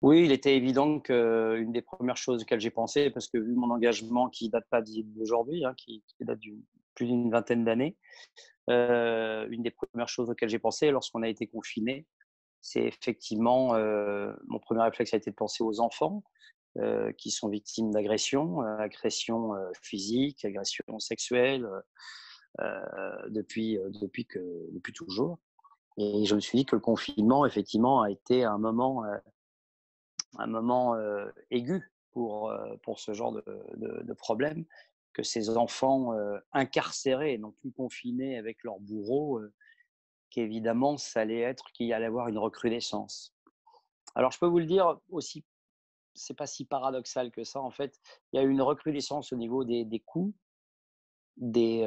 Oui, il était évident qu'une des premières choses auxquelles j'ai pensé, parce que vu mon engagement qui date pas d'aujourd'hui, hein, qui date d'une plus d'une vingtaine d'années, une des premières choses auxquelles j'ai pensé lorsqu'on a été confinés, c'est effectivement, mon premier réflexe a été de penser aux enfants, qui sont victimes d'agressions, agressions, physiques, agressions sexuelles, depuis toujours, et je me suis dit que le confinement effectivement a été un moment aigu pour ce genre de problème, que ces enfants, incarcérés, non plus confinés avec leurs bourreaux, qu'évidemment ça allait être qu'il y allait avoir une recrudescence. Alors je peux vous le dire aussi, c'est pas si paradoxal que ça en fait. Il y a eu une recrudescence au niveau des coups, des,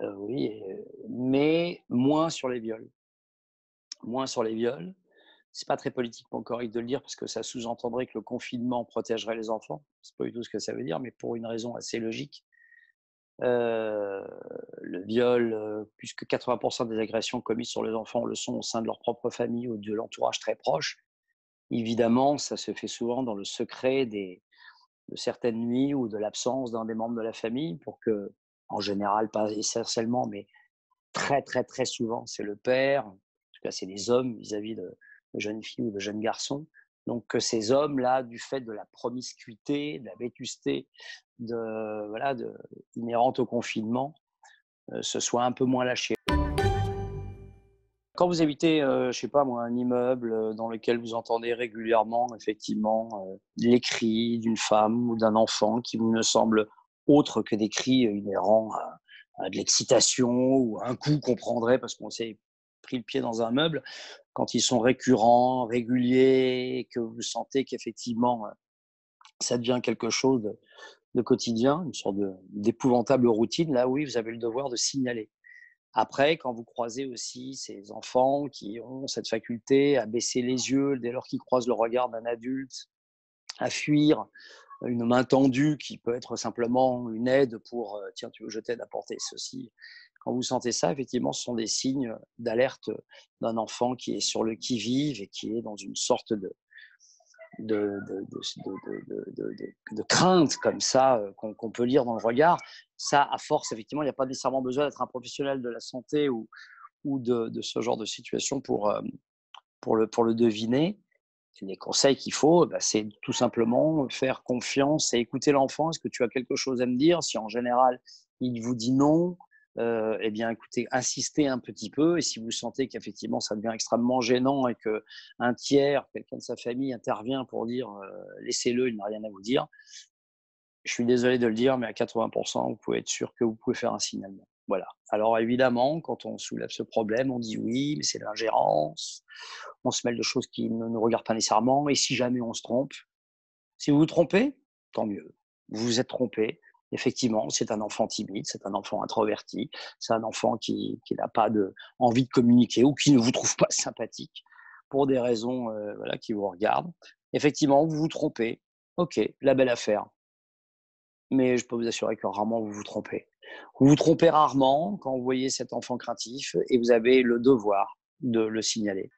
oui, mais moins sur les viols. Moins sur les viols. C'est pas très politiquement correct de le dire parce que ça sous-entendrait que le confinement protégerait les enfants. C'est pas du tout ce que ça veut dire, mais pour une raison assez logique. Heu, le viol, puisque 80 des agressions commises sur les enfants le sont au sein de leur propre famille ou de l'entourage très proche. Évidemment, ça se fait souvent dans le secret de certaines nuits ou de l'absence d'un des membres de la famille pour que, en général, pas essentiellement, mais très, très, très souvent, c'est le père, en tout cas, c'est les hommes vis-à-vis de jeunes filles ou de jeunes garçons. Donc que ces hommes-là, du fait de la promiscuité, de la vétusté, voilà, inhérente au confinement, se soient un peu moins lâchés. Quand vous habitez, je sais pas moi, un immeuble, dans lequel vous entendez régulièrement effectivement, les cris d'une femme ou d'un enfant qui vous ne semblent autres que des cris, inhérents à de l'excitation ou à un coup qu'on prendrait parce qu'on s'est pris le pied dans un meuble. Quand ils sont récurrents, réguliers et que vous sentez qu'effectivement, ça devient quelque chose de quotidien, une sorte d'épouvantable routine, là oui, vous avez le devoir de signaler. Après, quand vous croisez aussi ces enfants qui ont cette faculté à baisser les yeux dès lors qu'ils croisent le regard d'un adulte, à fuir, une main tendue qui peut être simplement une aide pour, «Tiens, tu veux que je t'aide à porter ceci?» Quand vous sentez ça, effectivement, ce sont des signes d'alerte d'un enfant qui est sur le qui-vive et qui est dans une sorte de crainte comme ça, qu'on peut lire dans le regard. Ça, à force, effectivement, il n'y a pas nécessairement besoin d'être un professionnel de la santé ou de ce genre de situation pour le deviner. Les conseils qu'il faut, bah, c'est tout simplement faire confiance et écouter l'enfant. Est-ce que tu as quelque chose à me dire? Si en général, il vous dit non, eh bien écoutez, insistez un petit peu et si vous sentez qu'effectivement ça devient extrêmement gênant et qu'un tiers, quelqu'un de sa famille intervient pour dire, «Laissez-le, il n'a rien à vous dire», je suis désolé de le dire, mais à 80 vous pouvez être sûr que vous pouvez faire un signalement. Voilà. Alors évidemment, quand on soulève ce problème, on dit: «Oui, mais c'est de l'ingérence». On se mêle de choses qui ne nous regardent pas nécessairement et si jamais on se trompe, si vous vous trompez, tant mieux. Vous vous êtes trompé. Effectivement, c'est un enfant timide, c'est un enfant introverti, c'est un enfant qui n'a pas envie de communiquer ou qui ne vous trouve pas sympathique pour des raisons, voilà, qui vous regardent. Effectivement, vous vous trompez. OK, la belle affaire. Mais je peux vous assurer que rarement vous vous trompez. Vous vous trompez rarement quand vous voyez cet enfant craintif et vous avez le devoir de le signaler.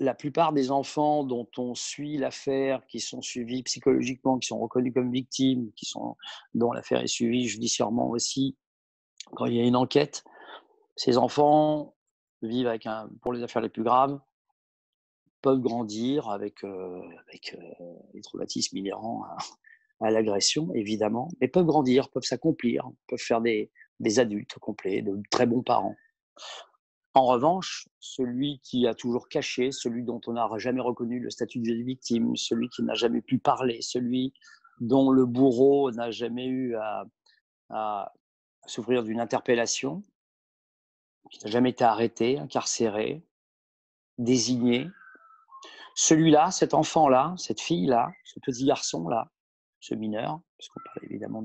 La plupart des enfants dont on suit l'affaire, qui sont suivis psychologiquement, qui sont reconnus comme victimes, dont l'affaire est suivie judiciairement aussi, quand il y a une enquête, ces enfants vivent pour les affaires les plus graves, peuvent grandir avec les traumatismes inhérents à l'agression, évidemment, mais peuvent grandir, peuvent s'accomplir, peuvent faire des adultes complets, de très bons parents. En revanche, celui qui a toujours caché, celui dont on n'a jamais reconnu le statut de victime, celui qui n'a jamais pu parler, celui dont le bourreau n'a jamais eu à souffrir d'une interpellation, qui n'a jamais été arrêté, incarcéré, désigné, celui-là, cet enfant-là, cette fille-là, ce petit garçon-là, ce mineur, parce qu'on parle évidemment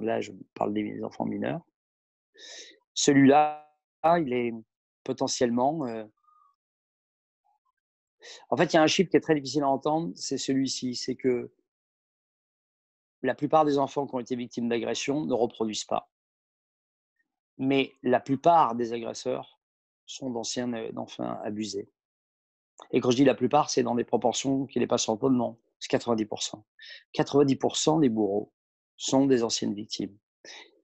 là je parle des enfants mineurs, celui-là, il est potentiellement, en fait, il y a un chiffre qui est très difficile à entendre, c'est celui-ci, c'est que la plupart des enfants qui ont été victimes d'agressions ne reproduisent pas. Mais la plupart des agresseurs sont d'enfants abusés. Et quand je dis la plupart, c'est dans des proportions qui dépassent l'entendement. C'est 90%. 90% des bourreaux sont des anciennes victimes.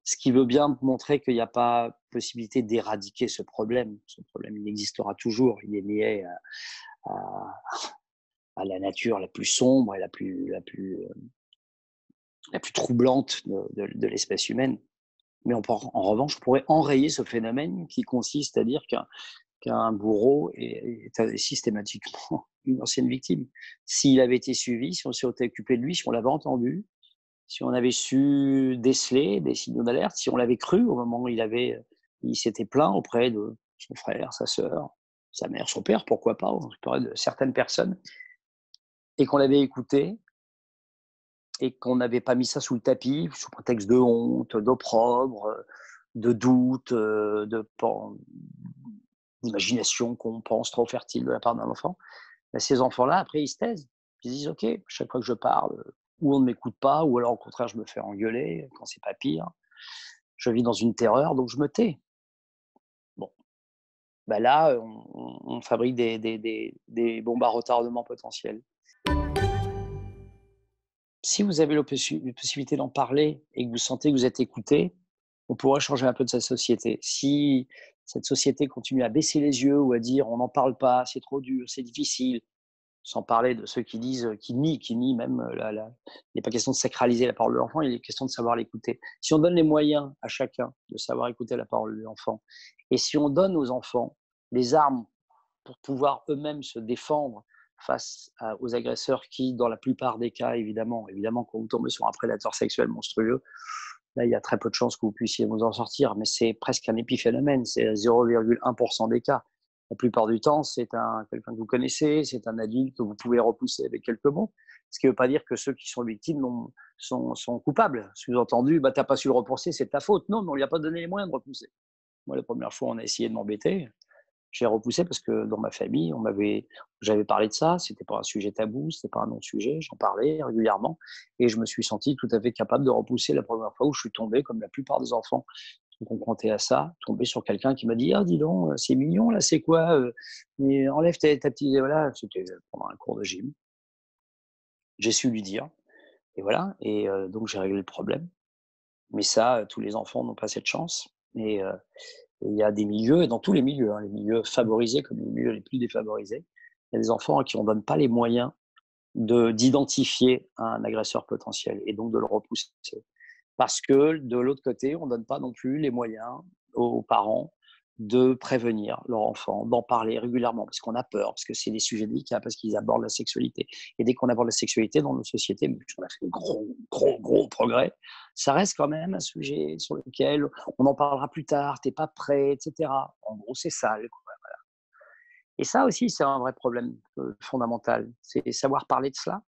Ce qui veut bien montrer qu'il n'y a pas possibilité d'éradiquer ce problème. Ce problème, il existera toujours. Il est lié à, à la nature la plus sombre et la plus troublante de l'espèce humaine. Mais en revanche, on pourrait enrayer ce phénomène qui consiste à dire qu'un bourreau est systématiquement une ancienne victime. S'il avait été suivi, si on s'était occupé de lui, si on l'avait entendu, si on avait su déceler des signaux d'alerte, si on l'avait cru au moment où il s'était plaint auprès de son frère, sa sœur, sa mère, son père, pourquoi pas, auprès de certaines personnes, et qu'on l'avait écouté, et qu'on n'avait pas mis ça sous le tapis, sous prétexte de honte, d'opprobre, de doute, d'imagination qu'on pense trop fertile de la part d'un enfant, ben ces enfants-là, après, ils se taisent. Ils se disent, OK, chaque fois que je parle, ou on ne m'écoute pas, ou alors au contraire, je me fais engueuler, quand c'est pas pire. Je vis dans une terreur, donc je me tais. Bon, ben là, on fabrique des bombes à retardement potentielles. Si vous avez la possibilité d'en parler et que vous sentez que vous êtes écouté, on pourrait changer un peu de cette société. Si cette société continue à baisser les yeux ou à dire on n'en parle pas, c'est trop dur, c'est difficile, sans parler de ceux qui disent, qui nient même il n'est pas question de sacraliser la parole de l'enfant, il est question de savoir l'écouter. Si on donne les moyens à chacun de savoir écouter la parole de l'enfant, et si on donne aux enfants les armes pour pouvoir eux-mêmes se défendre face aux agresseurs qui, dans la plupart des cas, évidemment, quand vous tombez sur un prédateur sexuel monstrueux, là, il y a très peu de chances que vous puissiez vous en sortir, mais c'est presque un épiphénomène, c'est 0,1% des cas. La plupart du temps, c'est quelqu'un que vous connaissez, c'est un adulte que vous pouvez repousser avec quelques mots, ce qui ne veut pas dire que ceux qui sont victimes sont coupables. Sous-entendu, bah, tu n'as pas su le repousser, c'est ta faute. Non, mais on ne lui a pas donné les moyens de repousser. Moi, la première fois, on a essayé de m'embêter. J'ai repoussé parce que dans ma famille, j'avais parlé de ça, c'était pas un sujet tabou, c'était pas un non-sujet, j'en parlais régulièrement et je me suis senti tout à fait capable de repousser la première fois où je suis tombé, comme la plupart des enfants qui sont confrontés à ça, tombé sur quelqu'un qui m'a dit: «Ah dis donc, c'est mignon là, c'est quoi, mais enlève ta petite», voilà, c'était pendant un cours de gym. J'ai su lui dire et voilà et donc j'ai réglé le problème. Mais ça, tous les enfants n'ont pas cette chance et il y a des milieux, et dans tous les milieux, hein, les milieux favorisés comme les milieux les plus défavorisés, il y a des enfants à qui on ne donne pas les moyens d'identifier un agresseur potentiel et donc de le repousser. Parce que de l'autre côté, on ne donne pas non plus les moyens aux parents de prévenir leur enfant, d'en parler régulièrement, parce qu'on a peur, parce que c'est des sujets délicats, parce qu'ils abordent la sexualité. Et dès qu'on aborde la sexualité dans nos sociétés, même si on a fait de gros progrès, ça reste quand même un sujet sur lequel on en parlera plus tard, t'es pas prêt, etc. En gros, c'est sale, quoi. Et ça aussi, c'est un vrai problème fondamental, c'est savoir parler de cela.